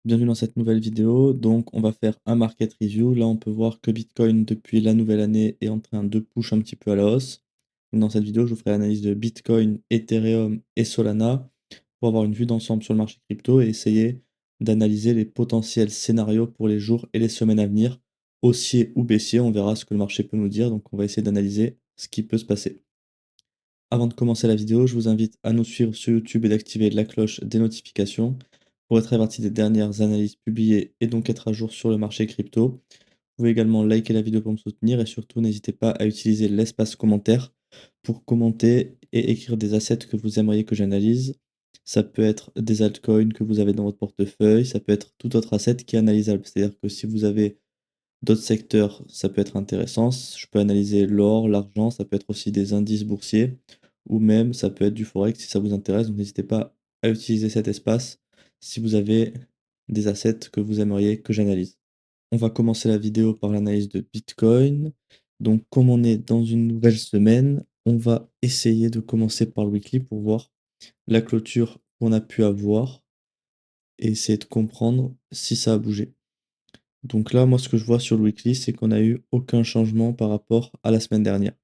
Bienvenue dans cette nouvelle vidéo. Donc, on va faire un market review. Là, on peut voir que Bitcoin, depuis la nouvelle année, est en train de push un petit peu à la hausse. Donc, dans cette vidéo, je vous ferai l'analyse de Bitcoin, Ethereum et Solana pour avoir une vue d'ensemble sur le marché crypto et essayer d'analyser les potentiels scénarios pour les jours et les semaines à venir, haussier ou baissier. On verra ce que le marché peut nous dire. Donc, on va essayer d'analyser ce qui peut se passer. Avant de commencer la vidéo, je vous invite à nous suivre sur YouTube et d'activer la cloche des notifications pour être averti des dernières analyses publiées et donc être à jour sur le marché crypto. Vous pouvez également liker la vidéo pour me soutenir et surtout n'hésitez pas à utiliser l'espace commentaire pour commenter et écrire des assets que vous aimeriez que j'analyse. Ça peut être des altcoins que vous avez dans votre portefeuille, ça peut être tout autre asset qui est analysable. C'est-à-dire que si vous avez d'autres secteurs, ça peut être intéressant. Je peux analyser l'or, l'argent, ça peut être aussi des indices boursiers ou même ça peut être du forex si ça vous intéresse. Donc n'hésitez pas à utiliser cet espace si vous avez des assets que vous aimeriez que j'analyse. On va commencer la vidéo par l'analyse de Bitcoin. Donc comme on est dans une nouvelle semaine, on va essayer de commencer par le weekly pour voir la clôture qu'on a pu avoir et essayer de comprendre si ça a bougé. Donc là, moi, ce que je vois sur le weekly, c'est qu'on n'a eu aucun changement par rapport à la semaine dernière.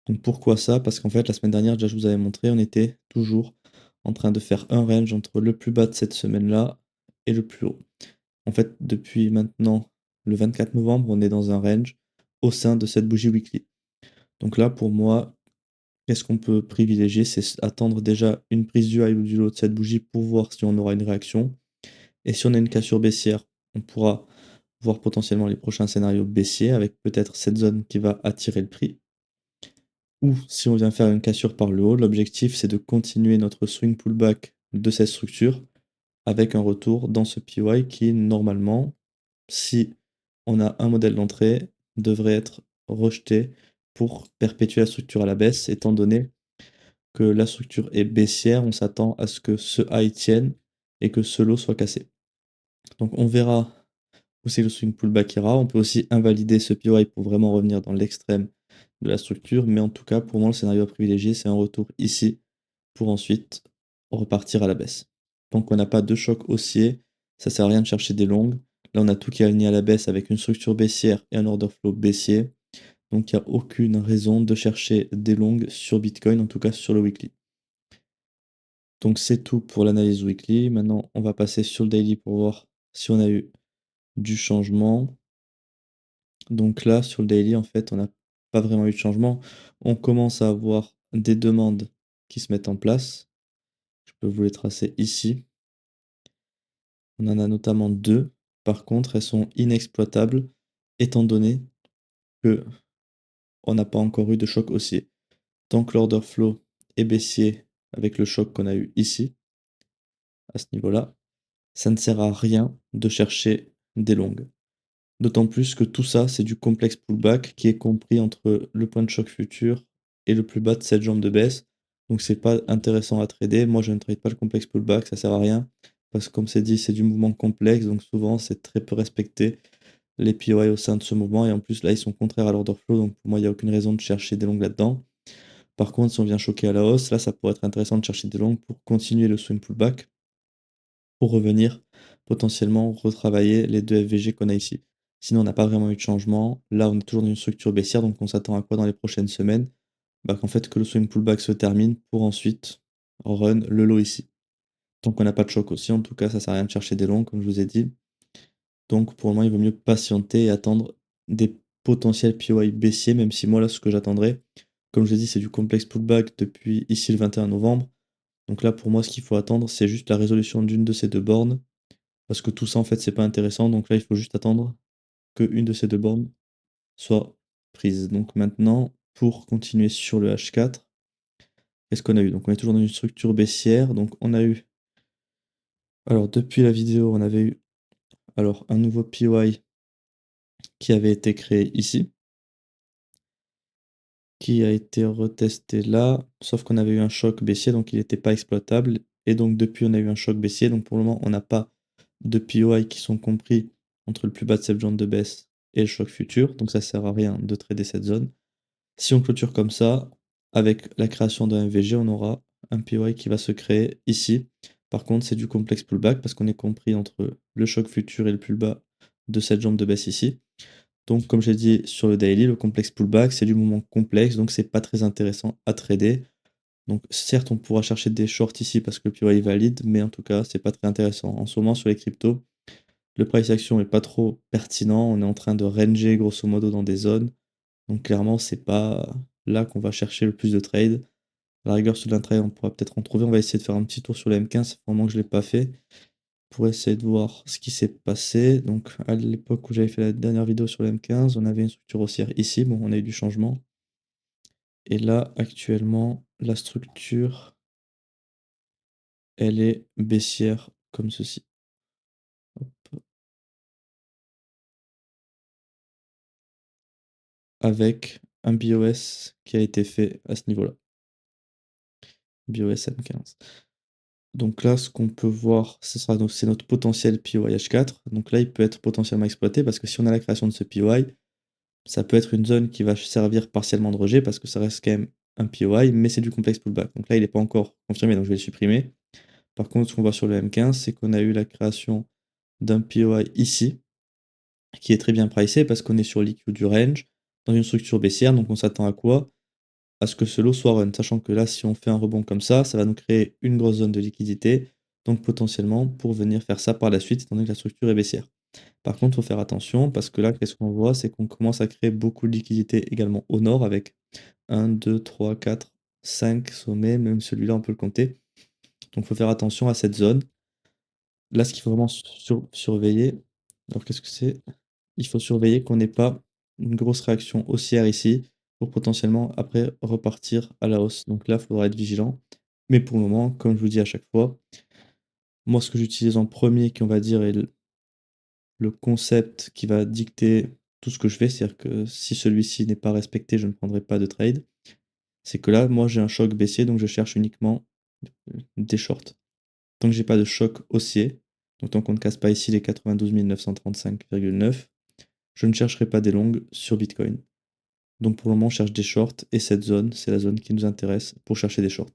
Donc pourquoi ça? Parce qu'en fait, la semaine dernière, déjà, je vous avais montré, on était toujours en train de faire un range entre le plus bas de cette semaine-là et le plus haut. En fait, depuis maintenant le 24 novembre, on est dans un range au sein de cette bougie weekly. Donc là, pour moi, qu'est-ce qu'on peut privilégier? C'est attendre déjà une prise du high ou du low de cette bougie pour voir si on aura une réaction. Et si on a une cassure baissière, on pourra voir potentiellement les prochains scénarios baissiers avec peut-être cette zone qui va attirer le prix. Ou si on vient faire une cassure par le haut, l'objectif c'est de continuer notre swing pullback de cette structure avec un retour dans ce PY qui normalement, si on a un modèle d'entrée, devrait être rejeté pour perpétuer la structure à la baisse, étant donné que la structure est baissière, on s'attend à ce que ce high tienne et que ce low soit cassé. Donc on verra où c'est le swing pullback ira. On peut aussi invalider ce PY pour vraiment revenir dans l'extrême de la structure, mais en tout cas, pour moi, le scénario à privilégier, c'est un retour ici pour ensuite repartir à la baisse. Tant qu'on n'a pas de choc haussier, ça sert à rien de chercher des longues. Là, on a tout qui est aligné à la baisse avec une structure baissière et un order flow baissier. Donc, il n'y a aucune raison de chercher des longues sur Bitcoin, en tout cas sur le weekly. Donc, c'est tout pour l'analyse weekly. Maintenant, on va passer sur le daily pour voir si on a eu du changement. Donc là, sur le daily, en fait, on n'a pas vraiment eu de changement. On commence à avoir des demandes qui se mettent en place. Je peux vous les tracer ici. On en a notamment deux. Par contre, elles sont inexploitables étant donné que on n'a pas encore eu de choc haussier. Tant que l'order flow est baissier avec le choc qu'on a eu ici, à ce niveau-là, ça ne sert à rien de chercher des longues. D'autant plus que tout ça, c'est du complexe pullback qui est compris entre le point de choc futur et le plus bas de cette jambe de baisse. Donc c'est pas intéressant à trader. Moi, je ne trade pas le complexe pullback, ça sert à rien. Parce que comme c'est dit, c'est du mouvement complexe, donc souvent c'est très peu respecté les POI au sein de ce mouvement. Et en plus, là, ils sont contraires à l'order flow, donc pour moi, il n'y a aucune raison de chercher des longues là-dedans. Par contre, si on vient choquer à la hausse, là, ça pourrait être intéressant de chercher des longues pour continuer le swing pullback, pour revenir potentiellement retravailler les deux FVG qu'on a ici. Sinon, on n'a pas vraiment eu de changement. Là, on est toujours dans une structure baissière, donc on s'attend à quoi dans les prochaines semaines? Bah, qu'en fait, que le swing pullback se termine pour ensuite run le low ici. Tant qu'on n'a pas de choc aussi, en tout cas, ça sert à rien de chercher des longs, comme je vous ai dit. Donc, pour le moment, il vaut mieux patienter et attendre des potentiels POI baissiers, même si moi, là, ce que j'attendrais, comme je l'ai dit, c'est du complexe pullback depuis ici le 21 novembre. Donc là, pour moi, ce qu'il faut attendre, c'est juste la résolution d'une de ces deux bornes. Parce que tout ça, en fait, c'est pas intéressant. Donc là, il faut juste attendre qu'une de ces deux bornes soit prise. Donc maintenant, pour continuer sur le H4, qu'est-ce qu'on a eu? Donc on est toujours dans une structure baissière. Donc on a eu, alors depuis la vidéo, on avait eu alors un nouveau PY qui avait été créé ici, qui a été retesté là, sauf qu'on avait eu un choc baissier, donc il n'était pas exploitable. Et donc depuis, on a eu un choc baissier. Donc pour le moment, on n'a pas de POI qui sont compris entre le plus bas de cette zone de baisse et le choc futur. Donc ça sert à rien de trader cette zone. Si on clôture comme ça, avec la création d'un MVG, on aura un POI qui va se créer ici. Par contre, c'est du complexe pullback parce qu'on est compris entre le choc futur et le plus bas de cette jambe de baisse ici. Donc, comme j'ai dit sur le daily, le complexe pullback, c'est du mouvement complexe, donc c'est pas très intéressant à trader. Donc, certes, on pourra chercher des shorts ici parce que le PY est valide, mais en tout cas, c'est pas très intéressant. En ce moment, sur les cryptos, le price action est pas trop pertinent. On est en train de ranger grosso modo dans des zones. Donc, clairement, c'est pas là qu'on va chercher le plus de trades. À la rigueur, sur l'intraday, on pourra peut-être en trouver. On va essayer de faire un petit tour sur le M15. Ça fait un moment que je l'ai pas fait pour essayer de voir ce qui s'est passé. Donc, à l'époque où j'avais fait la dernière vidéo sur le M15, on avait une structure haussière ici. Bon, on a eu du changement. Et là, actuellement, la structure, elle est baissière comme ceci. Hop. Avec un BOS qui a été fait à ce niveau-là. BOS M15. Donc là, ce qu'on peut voir, c'est notre potentiel PY H4. Donc là, il peut être potentiellement exploité parce que si on a la création de ce PY, ça peut être une zone qui va servir partiellement de rejet parce que ça reste quand même un POI, mais c'est du complexe pullback. Donc là, il n'est pas encore confirmé, donc je vais le supprimer. Par contre, ce qu'on voit sur le M15, c'est qu'on a eu la création d'un POI ici, qui est très bien pricé parce qu'on est sur l'IQ du range, dans une structure baissière, donc on s'attend à quoi? À ce que ce lot soit run, sachant que là, si on fait un rebond comme ça va nous créer une grosse zone de liquidité, donc potentiellement pour venir faire ça par la suite, étant donné que la structure est baissière. Par contre, il faut faire attention parce que là, qu'est-ce qu'on voit? C'est qu'on commence à créer beaucoup de liquidités également au nord avec 1, 2, 3, 4, 5 sommets, même celui-là, on peut le compter. Donc, il faut faire attention à cette zone. Là, ce qu'il faut vraiment surveiller, alors qu'est-ce que c'est? Il faut surveiller qu'on n'ait pas une grosse réaction haussière ici pour potentiellement après repartir à la hausse. Donc là, il faudra être vigilant. Mais pour le moment, comme je vous dis à chaque fois, moi, ce que j'utilise en premier, qui on va dire est le concept qui va dicter tout ce que je fais, c'est-à-dire que si celui-ci n'est pas respecté, je ne prendrai pas de trade. C'est que là, moi, j'ai un choc baissier, donc je cherche uniquement des shorts. Tant que j'ai pas de choc haussier, donc tant qu'on ne casse pas ici les 92 935,9, je ne chercherai pas des longues sur Bitcoin. Donc pour le moment, on cherche des shorts et cette zone, c'est la zone qui nous intéresse pour chercher des shorts.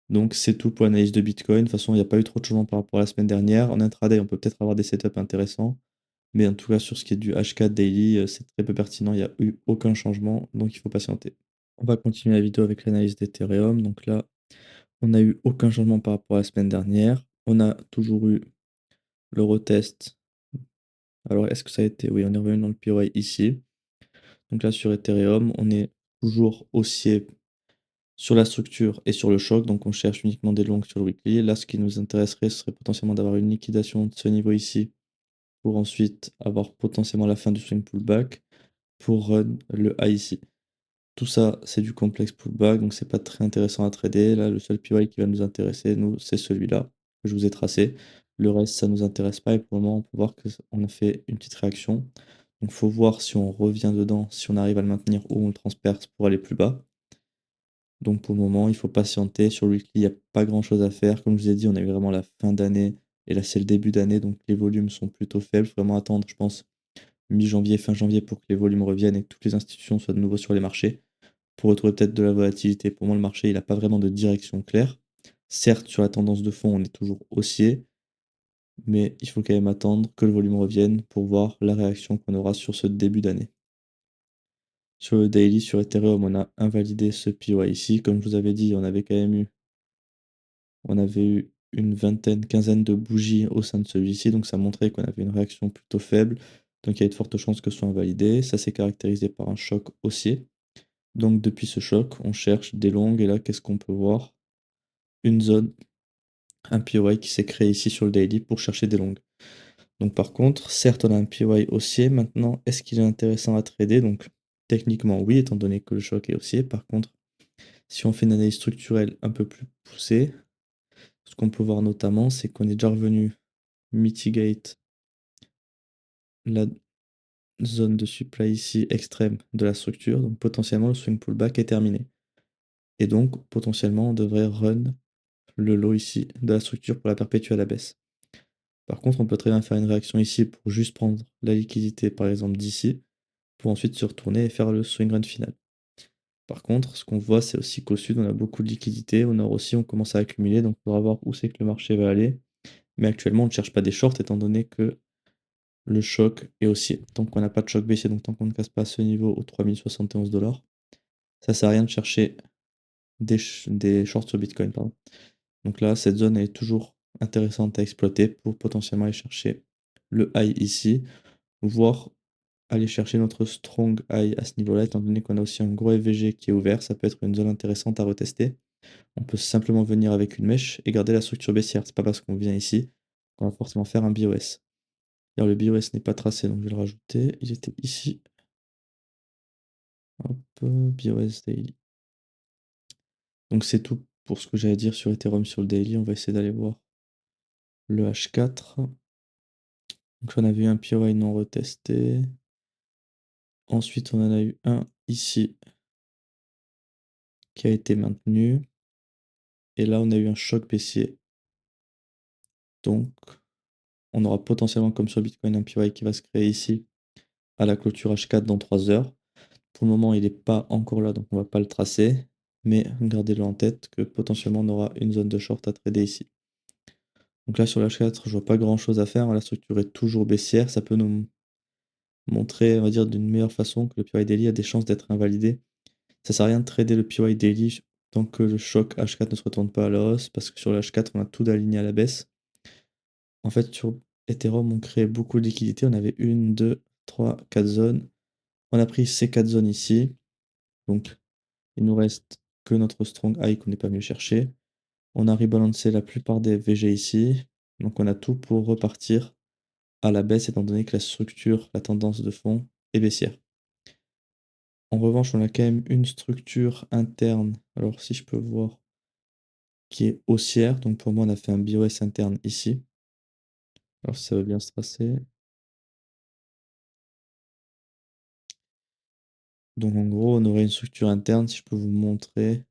Donc c'est tout pour l'analyse de Bitcoin. De toute façon, il n'y a pas eu trop de changements par rapport à la semaine dernière. En intraday, on peut peut-être avoir des setups intéressants. Mais en tout cas, sur ce qui est du H4 daily, c'est très peu pertinent. Il n'y a eu aucun changement, donc il faut patienter. On va continuer la vidéo avec l'analyse d'Ethereum. Donc là, on n'a eu aucun changement par rapport à la semaine dernière. On a toujours eu le retest. Alors, est-ce que ça a été? Oui, on est revenu dans le POI ici. Donc là, sur Ethereum, on est toujours haussier sur la structure et sur le choc. Donc, on cherche uniquement des longues sur le weekly. Là, ce qui nous intéresserait, ce serait potentiellement d'avoir une liquidation de ce niveau ici pour ensuite avoir potentiellement la fin du swing pullback pour run le high ici. Tout ça, c'est du complexe pullback, donc c'est pas très intéressant à trader. Là, le seul PY qui va nous intéresser, nous, c'est celui-là que je vous ai tracé. Le reste, ça nous intéresse pas et pour le moment, on peut voir qu'on a fait une petite réaction. Donc, faut voir si on revient dedans, si on arrive à le maintenir ou on le transperce pour aller plus bas. Donc, pour le moment, il faut patienter. Sur le weekly, il n'y a pas grand-chose à faire. Comme je vous ai dit, on a eu vraiment la fin d'année et là, c'est le début d'année, donc les volumes sont plutôt faibles. Il faut vraiment attendre, je pense, mi-janvier, fin janvier pour que les volumes reviennent et que toutes les institutions soient de nouveau sur les marchés pour retrouver peut-être de la volatilité. Pour moi, le marché, il n'a pas vraiment de direction claire. Certes, sur la tendance de fond, on est toujours haussier, mais il faut quand même attendre que le volume revienne pour voir la réaction qu'on aura sur ce début d'année. Sur le daily, sur Ethereum, on a invalidé ce POI ici. Comme je vous avais dit, on avait eu une vingtaine, quinzaine de bougies au sein de celui-ci, donc ça montrait qu'on avait une réaction plutôt faible. Donc il y a de fortes chances que ce soit invalidé. Ça s'est caractérisé par un choc haussier. Donc depuis ce choc, on cherche des longues et là, qu'est-ce qu'on peut voir? Une zone, un POI qui s'est créé ici sur le daily pour chercher des longues. Donc par contre, certes, on a un POI haussier. Maintenant, est-ce qu'il est intéressant à trader? Donc techniquement, oui, étant donné que le choc est haussier. Par contre, si on fait une analyse structurelle un peu plus poussée, ce qu'on peut voir notamment, c'est qu'on est déjà revenu mitigate la zone de supply ici extrême de la structure. Donc potentiellement, le swing pullback est terminé. Et donc, potentiellement, on devrait run le low ici de la structure pour la perpétuer à la baisse. Par contre, on peut très bien faire une réaction ici pour juste prendre la liquidité, par exemple d'ici, pour ensuite se retourner et faire le swing run final. Par contre, ce qu'on voit, c'est aussi qu'au sud, on a beaucoup de liquidités. Au nord aussi, on commence à accumuler. Donc, il faudra voir où c'est que le marché va aller. Mais actuellement, on ne cherche pas des shorts étant donné que le choc est haussier. Tant qu'on n'a pas de choc baissier, donc tant qu'on ne casse pas ce niveau aux 3071 $, ça sert à rien de chercher des shorts sur Bitcoin, pardon. Donc là, cette zone elle est toujours intéressante à exploiter pour potentiellement aller chercher le high ici, voire aller chercher notre strong high à ce niveau-là, étant donné qu'on a aussi un gros FVG qui est ouvert, ça peut être une zone intéressante à retester. On peut simplement venir avec une mèche et garder la structure baissière. C'est pas parce qu'on vient ici qu'on va forcément faire un BOS. D'ailleurs, le BOS n'est pas tracé, donc je vais le rajouter. Il était ici. Hop, BOS Daily. Donc c'est tout pour ce que j'allais dire sur Ethereum sur le daily. On va essayer d'aller voir le H4. Donc on avait eu un POI non retesté. Ensuite, on en a eu un ici qui a été maintenu. Et là, on a eu un choc baissier. Donc, on aura potentiellement, comme sur Bitcoin, un POI qui va se créer ici à la clôture H4 dans 3 heures. Pour le moment, il n'est pas encore là, donc on ne va pas le tracer. Mais gardez-le en tête que potentiellement, on aura une zone de short à trader ici. Donc là, sur le H4, je vois pas grand-chose à faire. La structure est toujours baissière. Ça peut nous montrer, on va dire, d'une meilleure façon que le PY Daily a des chances d'être invalidé. Ça sert à rien de trader le PY Daily tant que le choc H4 ne se retourne pas à la hausse, parce que sur le H4, on a tout d'aligné à la baisse. En fait, sur Ethereum, on crée beaucoup de liquidités. On avait une, deux, trois, quatre zones. On a pris ces quatre zones ici. Donc, il nous reste que notre strong high qu'on n'est pas venu chercher. On a rebalancé la plupart des VG ici. Donc, on a tout pour repartir à la baisse, étant donné que la structure, la tendance de fond est baissière. En revanche, on a quand même une structure interne, alors si je peux voir, qui est haussière. Donc pour moi, on a fait un BOS interne ici. Alors si ça va bien se tracer. Donc en gros, on aurait une structure interne, si je peux vous montrer,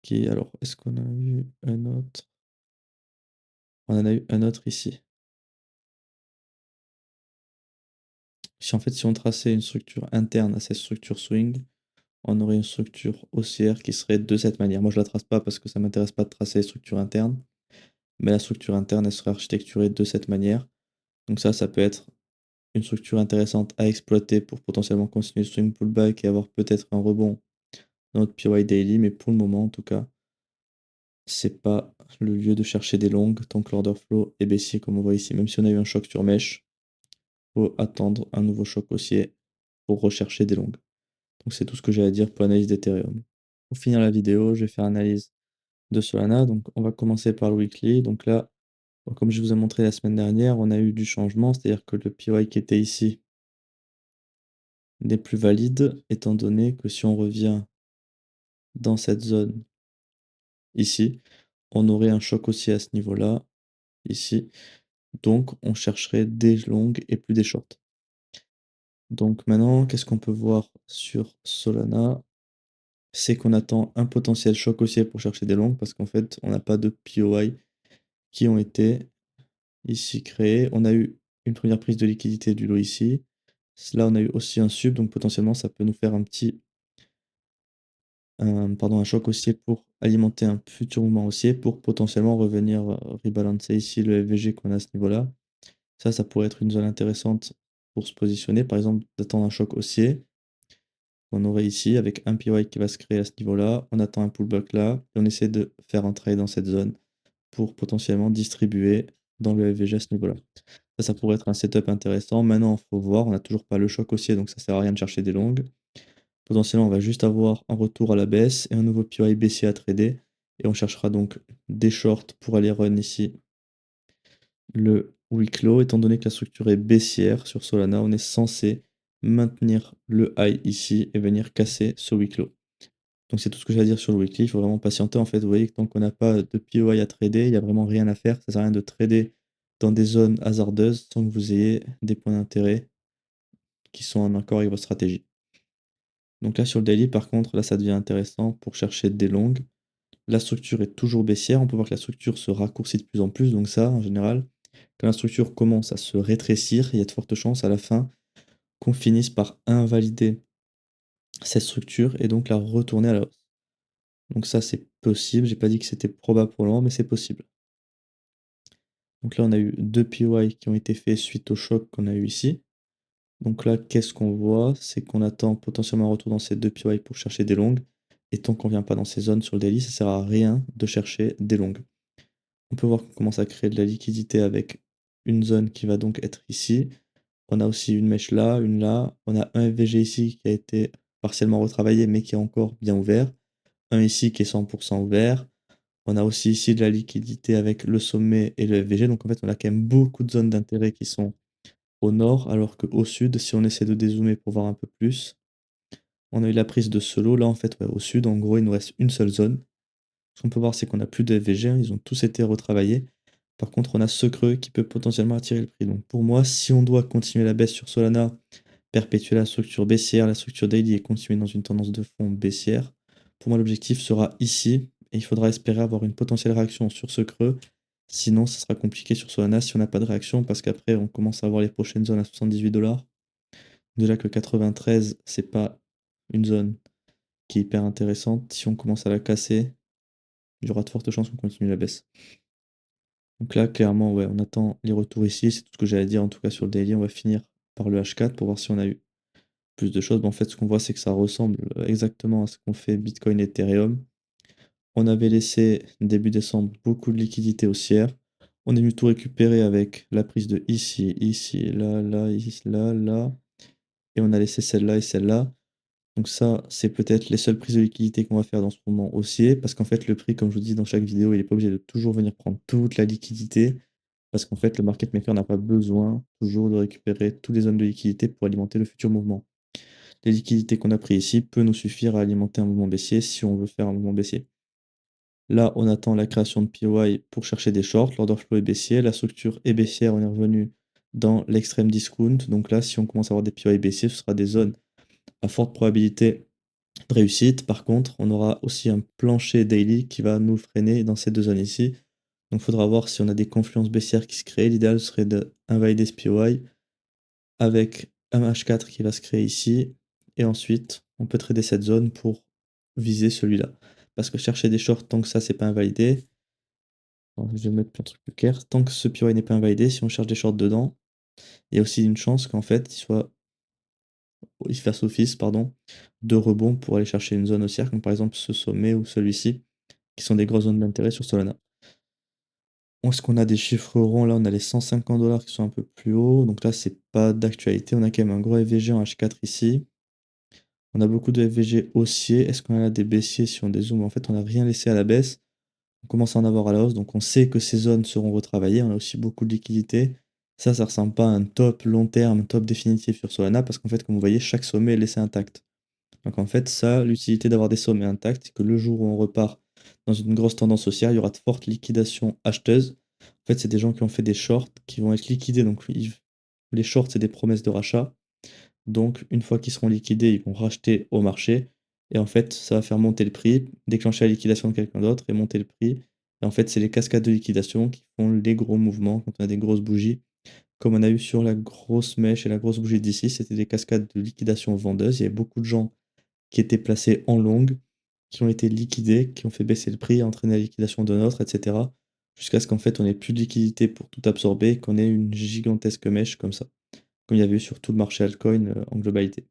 qui est... Alors, est-ce qu'on a eu un autre? On en a eu un autre ici. Si en fait, si on traçait une structure interne à cette structure swing, on aurait une structure haussière qui serait de cette manière. Moi, je la trace pas parce que ça m'intéresse pas de tracer les structures internes, mais la structure interne, elle serait architecturée de cette manière. Donc ça peut être une structure intéressante à exploiter pour potentiellement continuer le swing pullback et avoir peut-être un rebond dans notre PY Daily, mais pour le moment en tout cas, c'est pas le lieu de chercher des longues tant que l'order flow est baissier comme on voit ici. Même si on a eu un choc sur mèche, faut attendre un nouveau choc haussier pour rechercher des longues. Donc c'est tout ce que j'ai à dire pour l'analyse d'Ethereum. Pour finir la vidéo, je vais faire l'analyse de Solana. Donc on va commencer par le weekly. Donc là, comme je vous ai montré la semaine dernière, on a eu du changement, c'est-à-dire que le PY qui était ici n'est plus valide, étant donné que si on revient dans cette zone ici, on aurait un choc aussi à ce niveau-là, ici. Donc, on chercherait des longues et plus des shorts. Donc maintenant, qu'est-ce qu'on peut voir sur Solana? C'est qu'on attend un potentiel choc haussier pour chercher des longues, parce qu'en fait, on n'a pas de POI qui ont été ici créés. On a eu une première prise de liquidité du lot ici. Là, on a eu aussi un sub, donc potentiellement, ça peut nous faire un choc haussier pour alimenter un futur mouvement haussier pour potentiellement revenir rebalancer ici le FVG qu'on a à ce niveau-là. Ça pourrait être une zone intéressante pour se positionner. Par exemple, d'attendre un choc haussier qu'on aurait ici avec un PY qui va se créer à ce niveau-là. On attend un pullback là et on essaie de faire un trade dans cette zone pour potentiellement distribuer dans le FVG à ce niveau-là. Ça pourrait être un setup intéressant. Maintenant, il faut voir, on n'a toujours pas le choc haussier, donc ça sert à rien de chercher des longues. Potentiellement, on va juste avoir un retour à la baisse et un nouveau POI baissier à trader. Et on cherchera donc des shorts pour aller run ici le week low. Étant donné que la structure est baissière sur Solana, on est censé maintenir le high ici et venir casser ce week low. Donc c'est tout ce que j'ai à dire sur le weekly. Il faut vraiment patienter. En fait, vous voyez que tant qu'on n'a pas de POI à trader, il n'y a vraiment rien à faire. Ça sert à rien de trader dans des zones hasardeuses sans que vous ayez des points d'intérêt qui sont en accord avec votre stratégie. Donc là, sur le daily, par contre, là, ça devient intéressant pour chercher des longues. La structure est toujours baissière. On peut voir que la structure se raccourcit de plus en plus. Donc ça, en général, quand la structure commence à se rétrécir, il y a de fortes chances à la fin qu'on finisse par invalider cette structure et donc la retourner à la hausse. Donc ça, c'est possible. J'ai pas dit que c'était probable pour le moment, mais c'est possible. Donc là, on a eu 2 PY qui ont été faits suite au choc qu'on a eu ici. Donc là, qu'est-ce qu'on voit? C'est qu'on attend potentiellement un retour dans ces 2 PY pour chercher des longues. Et tant qu'on vient pas dans ces zones sur le daily, ça sert à rien de chercher des longues. On peut voir qu'on commence à créer de la liquidité avec une zone qui va donc être ici. On a aussi une mèche là, une là. On a un FVG ici qui a été partiellement retravaillé mais qui est encore bien ouvert. Un ici qui est 100% ouvert. On a aussi ici de la liquidité avec le sommet et le FVG. Donc en fait, on a quand même beaucoup de zones d'intérêt qui sont au nord, alors qu'au sud, si on essaie de dézoomer pour voir un peu plus, on a eu la prise de ce lot. Là, en fait, ouais, au sud, en gros, il nous reste une seule zone. Ce qu'on peut voir, c'est qu'on n'a plus de FVG, hein, ils ont tous été retravaillés. Par contre, on a ce creux qui peut potentiellement attirer le prix. Donc pour moi, si on doit continuer la baisse sur Solana, perpétuer la structure baissière, la structure daily et continuer dans une tendance de fond baissière, pour moi, l'objectif sera ici. Et il faudra espérer avoir une potentielle réaction sur ce creux. Sinon, ça sera compliqué sur Solana si on n'a pas de réaction, parce qu'après, on commence à avoir les prochaines zones à 78 $. Déjà que 93, c'est pas une zone qui est hyper intéressante. Si on commence à la casser, il y aura de fortes chances qu'on continue la baisse. Donc là, clairement, ouais, on attend les retours ici. C'est tout ce que j'allais dire, en tout cas sur le daily. On va finir par le H4 pour voir si on a eu plus de choses. Mais en fait, ce qu'on voit, c'est que ça ressemble exactement à ce qu'on fait Bitcoin et Ethereum. On avait laissé début décembre beaucoup de liquidités haussières. On est venu tout récupérer avec la prise de ici, ici, là, là, ici, là, là. Et on a laissé celle-là et celle-là. Donc ça, c'est peut-être les seules prises de liquidité qu'on va faire dans ce moment haussier. Parce qu'en fait, le prix, comme je vous dis dans chaque vidéo, il n'est pas obligé de toujours venir prendre toute la liquidité. Parce qu'en fait, le market maker n'a pas besoin toujours de récupérer toutes les zones de liquidité pour alimenter le futur mouvement. Les liquidités qu'on a pris ici peuvent nous suffire à alimenter un mouvement baissier si on veut faire un mouvement baissier. Là, on attend la création de PY pour chercher des shorts. L'order flow est baissier. La structure est baissière. On est revenu dans l'extrême discount. Donc là, si on commence à avoir des PY baissiers, ce sera des zones à forte probabilité de réussite. Par contre, on aura aussi un plancher daily qui va nous freiner dans ces deux zones ici. Donc il faudra voir si on a des confluences baissières qui se créent. L'idéal serait d'invalider ce PY avec un H4 qui va se créer ici. Et ensuite, on peut trader cette zone pour viser celui-là. Parce que chercher des shorts tant que ça, c'est pas invalidé. Alors, je vais mettre un truc plus clair. Tant que ce PY n'est pas invalidé, si on cherche des shorts dedans, il y a aussi une chance qu'en fait, il fasse office, pardon, de rebond pour aller chercher une zone haussière, comme par exemple ce sommet ou celui-ci, qui sont des grosses zones d'intérêt sur Solana. Est-ce qu'on a des chiffres ronds? Là, on a les 150 $ qui sont un peu plus hauts. Donc là, c'est pas d'actualité. On a quand même un gros FVG en H4 ici. On a beaucoup de FVG haussiers. Est-ce qu'on a des baissiers si on dézoome? En fait, on n'a rien laissé à la baisse. On commence à en avoir à la hausse. Donc on sait que ces zones seront retravaillées. On a aussi beaucoup de liquidités. Ça ressemble pas à un top long terme, un top définitif sur Solana, parce qu'en fait, comme vous voyez, chaque sommet est laissé intact. Donc en fait, ça, l'utilité d'avoir des sommets intacts, c'est que le jour où on repart dans une grosse tendance haussière, il y aura de fortes liquidations acheteuses. En fait, c'est des gens qui ont fait des shorts qui vont être liquidés. Donc les shorts, c'est des promesses de rachat. Donc une fois qu'ils seront liquidés, ils vont racheter au marché. Et en fait, ça va faire monter le prix, déclencher la liquidation de quelqu'un d'autre et monter le prix. Et en fait, c'est les cascades de liquidation qui font les gros mouvements quand on a des grosses bougies. Comme on a eu sur la grosse mèche et la grosse bougie d'ici, c'était des cascades de liquidation vendeuses. Il y avait beaucoup de gens qui étaient placés en longue, qui ont été liquidés, qui ont fait baisser le prix, entraîné la liquidation de notre, etc. Jusqu'à ce qu'en fait on ait plus de liquidité pour tout absorber, qu'on ait une gigantesque mèche comme ça, comme il y avait eu sur tout le marché altcoin en globalité.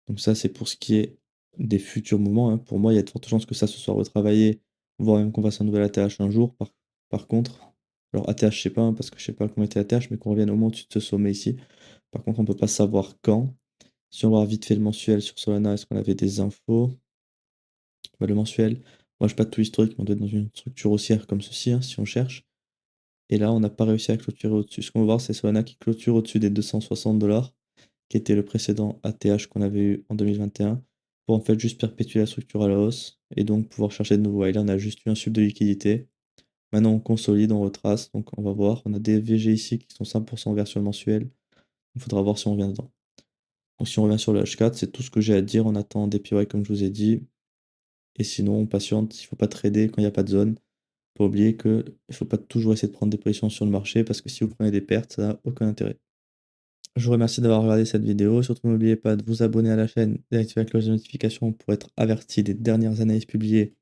Donc ça c'est pour ce qui est des futurs mouvements, hein. Pour moi il y a de fortes chances que ça se soit retravaillé, voire même qu'on fasse un nouvel ATH un jour. Par contre, alors ATH je sais pas, hein, parce que je sais pas comment était ATH, mais qu'on revienne au moins au-dessus de ce sommet ici. Par contre on peut pas savoir quand. Si on va vite fait le mensuel sur Solana, est-ce qu'on avait des infos? Bah, le mensuel, moi j'ai pas de tout historique, mais on doit être dans une structure haussière comme ceci, hein, si on cherche. Et là, on n'a pas réussi à clôturer au-dessus. Ce qu'on va voir, c'est Solana qui clôture au-dessus des 260 $, qui était le précédent ATH qu'on avait eu en 2021, pour en fait juste perpétuer la structure à la hausse et donc pouvoir chercher de nouveau. Et là, on a juste eu un sub de liquidité. Maintenant, on consolide, on retrace, donc on va voir. On a des VG ici qui sont 5% vers sur le mensuel. Il faudra voir si on revient dedans. Donc si on revient sur le H4, c'est tout ce que j'ai à dire. On attend des PY comme je vous ai dit. Et sinon, on patiente, il ne faut pas trader quand il n'y a pas de zone. Faut pas oublier qu'il ne faut pas toujours essayer de prendre des positions sur le marché parce que si vous prenez des pertes, ça n'a aucun intérêt. Je vous remercie d'avoir regardé cette vidéo. Surtout, n'oubliez pas de vous abonner à la chaîne et d'activer la cloche de notification pour être averti des dernières analyses publiées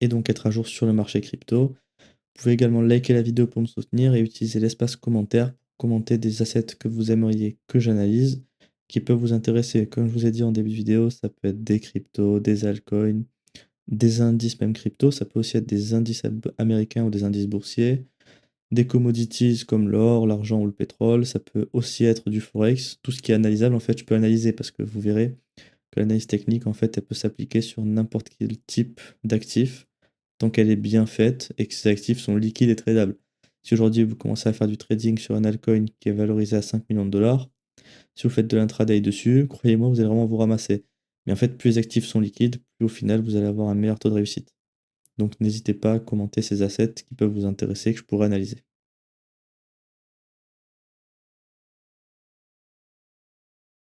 et donc être à jour sur le marché crypto. Vous pouvez également liker la vidéo pour me soutenir et utiliser l'espace commentaire pour commenter des assets que vous aimeriez que j'analyse, qui peuvent vous intéresser. Comme je vous ai dit en début de vidéo, ça peut être des cryptos, des altcoins, des indices même crypto, ça peut aussi être des indices américains ou des indices boursiers, des commodities comme l'or, l'argent ou le pétrole, ça peut aussi être du forex, tout ce qui est analysable en fait je peux analyser parce que vous verrez que l'analyse technique en fait elle peut s'appliquer sur n'importe quel type d'actif tant qu'elle est bien faite et que ces actifs sont liquides et tradables. Si aujourd'hui vous commencez à faire du trading sur un altcoin qui est valorisé à 5 millions de dollars, si vous faites de l'intraday dessus, croyez-moi, vous allez vraiment vous ramasser. Mais en fait, plus les actifs sont liquides, plus au final vous allez avoir un meilleur taux de réussite. Donc n'hésitez pas à commenter ces assets qui peuvent vous intéresser, que je pourrais analyser.